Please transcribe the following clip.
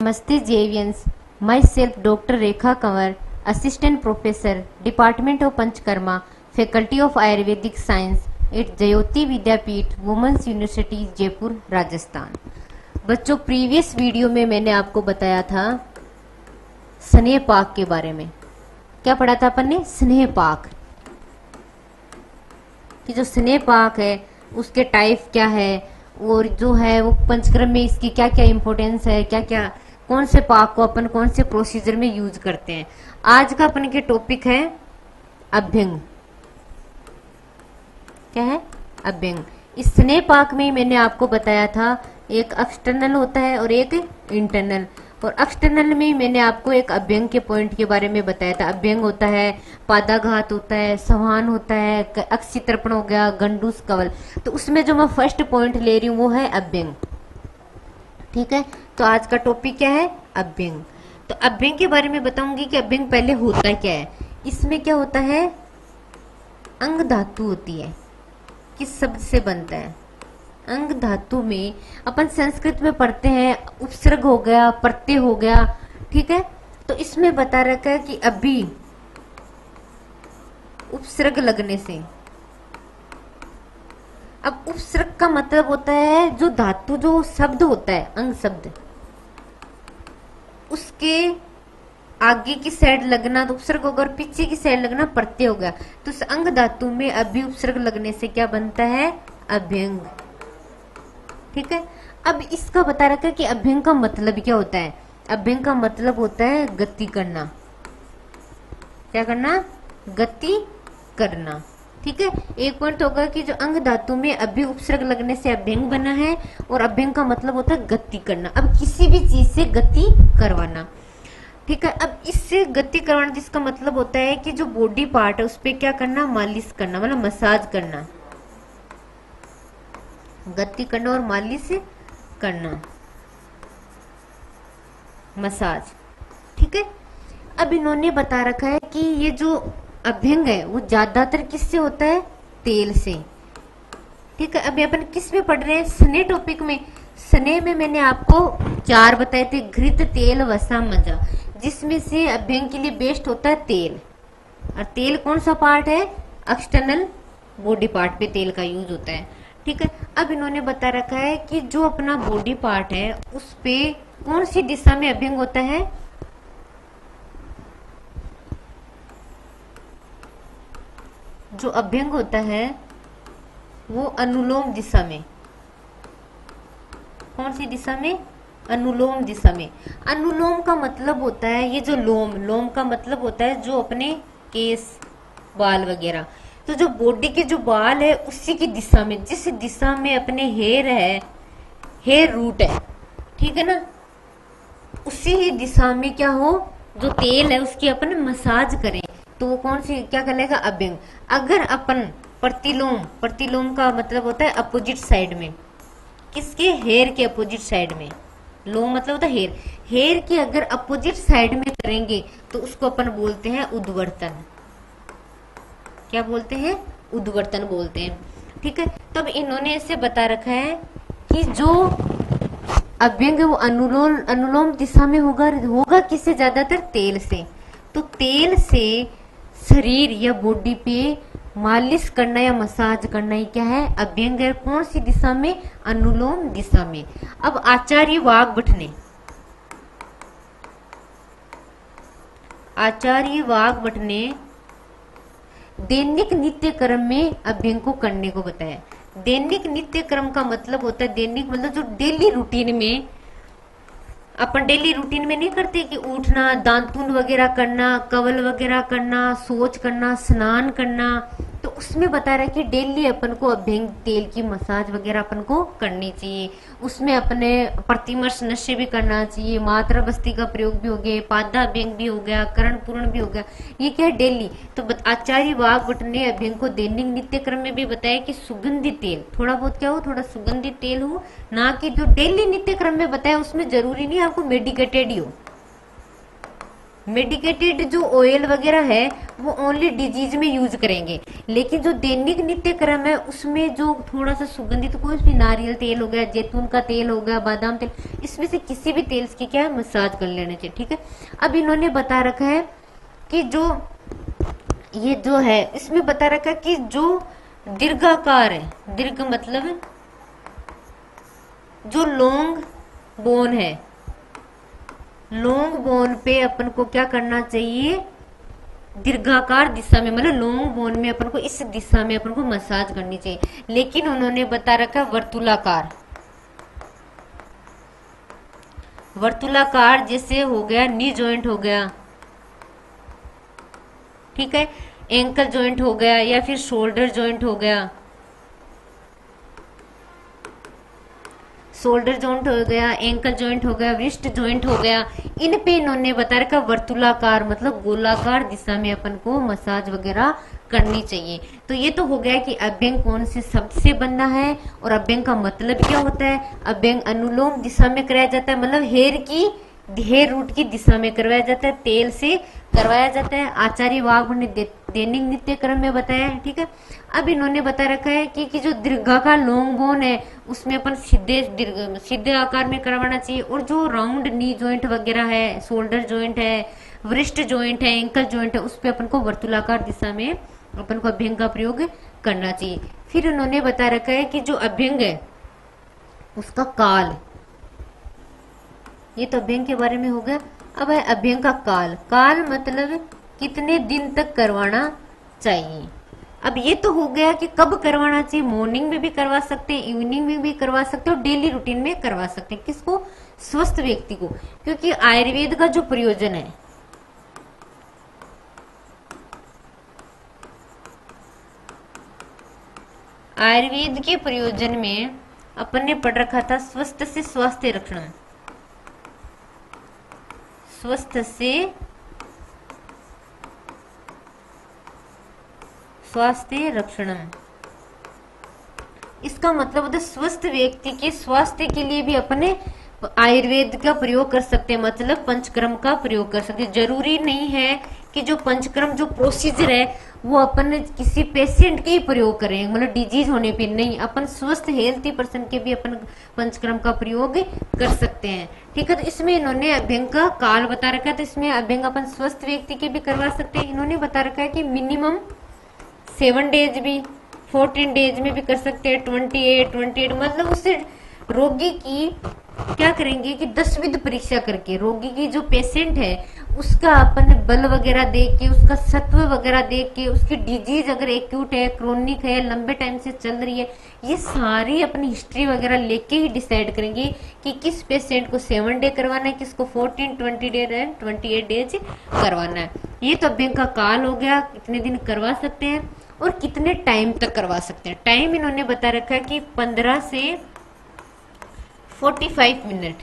Namaste JVNs. Myself Dr. Rekha Kanwar, Assistant Professor, Department of Panchkarma, Faculty of Ayurvedic Science at Jayoti Vidyapeeth, Women's University, Jaipur, Rajasthan. बच्चों, previous video में मैंने आपको बताया था स्नेह पाक के बारे में। क्या पढ़ा था अपन ने? स्नेह पाक कि जो स्नेह पाक है उसके टाइप क्या है और जो है वो पंचकर्म में इसकी क्या क्या इंपॉर्टेंस है, क्या क्या कौन से पाक को अपन कौन से प्रोसीजर में यूज करते हैं। आज का अपन के टॉपिक है अभ्यंग। क्या है? अभ्यंग। इस स्नेह पाक में मैंने आपको बताया था एक एक्सटर्नल होता है और एक इंटरनल। और एक्सटर्नल में मैंने आपको एक अभ्यंग के पॉइंट के बारे में बताया था। अभ्यंग होता है, पादाघात होता है, संवहन होता है, अक्षि तर्पण हो गया, गंडूस कवल। तो उसमें जो मैं फर्स्ट पॉइंट ले रही हूँ वो है अभ्यंग। ठीक है, तो आज का टॉपिक क्या है? अभ्यंग। तो अभ्यंग के बारे में बताऊंगी कि अभ्यंग पहले होता क्या है। इसमें क्या होता है? अंग धातु होती है। किस शब्द से बनता है? अंग धातु में अपन संस्कृत में पढ़ते हैं उपसर्ग हो गया, प्रत्यय हो गया। ठीक है, तो इसमें बता रखा है कि अभी उपसर्ग लगने से। अब उपसर्ग का मतलब होता है जो धातु, जो शब्द होता है, अंग शब्द, उसके आगे की साइड लगना तो उपसर्ग होगा और पीछे की साइड लगना प्रत्यय हो गया। तो उस अंग धातु में अभी उपसर्ग लगने से क्या बनता है? अभ्यंग। ठीक है, अब इसका बता रखा है कि अभ्यंग का मतलब क्या होता है। अभ्यंग का मतलब होता है गति करना। क्या करना? गति करना। ठीक है, एक पॉइंट होगा कि जो अंग धातु में अभी उपसर्ग लगने से अभ्यंग बना है और अभ्यंग का मतलब होता है गति करना। अब किसी भी चीज से गति करवाना। ठीक है, अब इससे गति करवाना जिसका मतलब होता है कि जो बॉडी पार्ट है उस पर क्या करना? मालिश करना, मतलब मसाज करना। गति करना और मालिश करना, मसाज। ठीक है, अब इन्होंने बता रखा है कि ये जो अभ्यंग है वो ज्यादातर किससे होता है? तेल से। ठीक है, अभी अपन किस में पढ़ रहे हैं? स्नेह टॉपिक में। स्नेह में मैंने आपको 4 बताए थे, घृत, तेल, वसा, मज्जा, जिसमें से अभ्यंग के लिए बेस्ट होता है तेल। और तेल कौन सा पार्ट है? एक्सटर्नल बॉडी पार्ट पे तेल का यूज होता है। ठीक है, अब इन्होंने बता रखा है कि जो अपना बॉडी पार्ट है उस पे कौन सी दिशा में अभ्यंग होता है? जो अभ्यंग होता है वो अनुलोम दिशा में। कौन सी दिशा में? अनुलोम दिशा में। अनुलोम का मतलब होता है ये जो लोम, लोम का मतलब होता है जो अपने केस, बाल वगैरह। तो जो बॉडी के जो बाल है उसी की दिशा में, जिस दिशा में अपने हेयर है, हेयर रूट है, ठीक है ना, उसी ही दिशा में क्या हो, जो तेल है उसकी अपन मसाज करें तो वो कौन सी क्या कहलाएगा? अभ्यंग। अगर अपन प्रतिलोम, प्रतिलोम का मतलब होता है अपोजिट साइड में, किसके? हेयर के अपोजिट साइड में। लोम मतलब होता है हेयर, हेयर के अगर अपोजिट साइड में करेंगे तो उसको अपन बोलते हैं उद्वर्तन। क्या बोलते हैं? उद्वर्तन बोलते हैं। ठीक है, तब इन्होंने इसे बता रखा है कि जो अभ्यंग वो अनुलोम, अनुलोम दिशा में होगा किससे? ज्यादातर तेल से। तो तेल से शरीर या बॉडी पे मालिश करना या मसाज करना ही क्या है? अभ्यंग है। कौन सी दिशा में? अनुलोम दिशा में। अब आचार्य वाग्भट ने, आचार्य वाग्भट ने दैनिक नित्य कर्म में अभ्यंग को करने को बताया। दैनिक नित्य कर्म का मतलब होता है, दैनिक मतलब जो डेली रूटीन में अपन डेली रूटीन में नहीं करते कि उठना, दांतुन वगैरह करना, कवल वगैरह करना, शौच करना, स्नान करना, तो उसमें बता रहा है कि डेली अपन को अभ्यंग तेल की मसाज वगैरह अपन को करनी चाहिए। उसमें अपने प्रतिमर्श नशे भी करना चाहिए, मात्रा बस्ती का प्रयोग भी हो गया, पादा अभ्यंग भी हो गया, करण पूर्ण भी हो गया। ये क्या है? डेली। तो आचार्य वाग्भट ने अभ्यंग को दैनिक नित्य क्रम में भी बताया कि सुगंधित तेल, थोड़ा बहुत क्या हो, थोड़ा सुगंधित तेल हो, ना कि जो डेली नित्य क्रम में बताया उसमें जरूरी नहीं आपको मेडिकेटेड ही हो, मेडिकेटेड जो ऑयल वगैरह है वो ओनली डिजीज में यूज करेंगे, लेकिन जो दैनिक नित्य क्रम है उसमें जो थोड़ा सा सुगंधित कोई भी नारियल तेल हो गया, जैतून का तेल हो गया, बादाम तेल, इसमें से किसी भी तेल की क्या है मसाज कर लेना चाहिए। ठीक है, अब इन्होंने बता रखा है कि जो ये जो है इसमें बता रखा है कि जो दीर्घाकार है, दीर्घ मतलब जो लॉन्ग बोन है, लॉन्ग बोन पे अपन को क्या करना चाहिए, दीर्घाकार दिशा में मतलब लॉन्ग बोन में अपन को इस दिशा में अपन को मसाज करनी चाहिए। लेकिन उन्होंने बता रखा वर्तुलाकार, वर्तुलाकार जैसे हो गया नी जॉइंट हो गया, ठीक है, एंकल जॉइंट हो गया या फिर शोल्डर जॉइंट हो गया, शोल्डर जॉइंट हो गया, एंकल जॉइंट हो गया, रिस्ट जॉइंट हो गया, इन पे इन्होंने बता रखा वर्तुलाकार मतलब गोलाकार दिशा में अपन को मसाज वगैरह करनी चाहिए। तो ये तो हो गया कि अभ्यंग कौन से शब्द से बनना है और अभ्यंग का मतलब क्या होता है। अभ्यंग अनुलोम दिशा में कराया जाता है, मतलब हेयर रूट की दिशा में करवाया जाता है, तेल से करवाया जाता है। आचार्य वाघ ने दैनिक नित्य क्रम में बताया है। ठीक है, अब इन्होंने बता रखा है कि जो दीर्घाकार लॉन्ग बोन है उसमें अपन सीधे आकार में करवाना चाहिए, और जो राउंड नी जॉइंट वगैरह है, शोल्डर जॉइंट है, व्रिस्ट जॉइंट है, एंकल जॉइंट है, उस पे अपन को वर्तुलाकार दिशा में अपन को अभ्यंग का प्रयोग करना चाहिए। फिर उन्होंने बता रखा है कि जो अभ्यंग है उसका काल, ये तो अभ्यंग के बारे में हो गया। अब है अभ्यंग का काल, काल मतलब कितने दिन तक करवाना चाहिए। अब ये तो हो गया कि कब करवाना चाहिए, मॉर्निंग में भी करवा सकते हैं, इवनिंग में भी करवा सकते हो, डेली रूटीन में करवा सकते हैं। किसको, स्वस्थ व्यक्ति को, क्योंकि आयुर्वेद का जो प्रयोजन है, आयुर्वेद के प्रयोजन में अपन ने पढ़ रखा था स्वस्थ से स्वास्थ्य रक्षण, स्वस्थ से स्वास्थ्य रक्षणम। इसका मतलब होता है स्वस्थ व्यक्ति के स्वास्थ्य के लिए भी अपने आयुर्वेद का प्रयोग कर सकते हैं, मतलब पंचकर्म का प्रयोग कर सकते हैं। जरूरी नहीं है कि जो पंचकर्म जो प्रोसीजर है वो अपन किसी पेशेंट के ही प्रयोग करें, मतलब डिजीज होने पे नहीं, अपन स्वस्थ हेल्थी पर्सन के भी अपन पंचकर्म का प्रयोग कर सकते हैं। ठीक है, तो इसमें इन्होंने अभ्यंग का काल बता रखा है, तो इसमें अभ्यंग अपन स्वस्थ व्यक्ति के भी करवा सकते हैं। इन्होंने बता रखा है कि मिनिमम 7 डेज भी, 14 डेज में भी कर सकते हैं, 28 मतलब उससे रोगी की क्या करेंगे कि 10 विध परीक्षा करके रोगी की जो पेशेंट है उसका अपन बल वगैरह देख के, उसका सत्व वगैरह देख के, उसकी डिजीज अगर एक्यूट है, क्रोनिक है, लंबे टाइम से चल रही है, ये सारी अपनी हिस्ट्री वगैरह लेके ही डिसाइड करेंगे कि किस पेशेंट को 7 डे करवाना है, किसको 14, 20 डे एंड 28 डेज करवाना है। ये तो अभ्यंग का काल हो गया, कितने दिन करवा सकते हैं और कितने टाइम तक करवा सकते हैं। टाइम इन्होंने बता रखा है कि 15 से 45 मिनट,